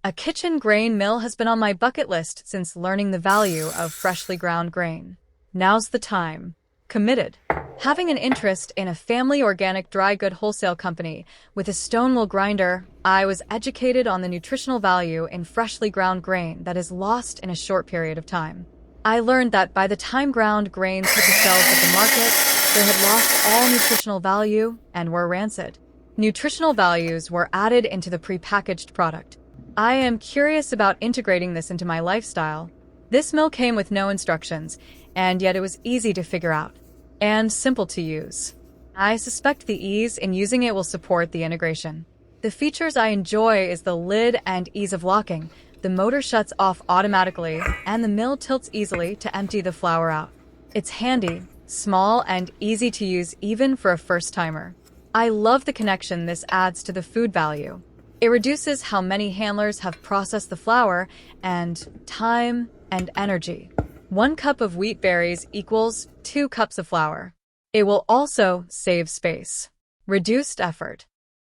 A kitchen grain mill has been on my bucket list since learning the value of freshly ground grain. Now's the time. Committed. Having an interest in a family organic dry good wholesale company with a stone mill grinder, I was educated on the nutritional value in freshly ground grain that is lost in a short period of time. I learned that by the time ground grains hit the shelves at the market, they had lost all nutritional value and were rancid. Nutritional values were added into the prepackaged product. I am curious about integrating this into my lifestyle. This mill came with no instructions, and yet it was easy to figure out and simple to use. I suspect the ease in using it will support the integration. The features I enjoy is the lid and ease of locking. The motor shuts off automatically, and the mill tilts easily to empty the flour out. It's handy, small, and easy to use even for a first-timer. I love the connection this adds to the food value. It reduces how many handlers have processed the flour and time and energy. 1 cup of wheat berries equals 2 cups of flour. It will also save space. Reduced effort.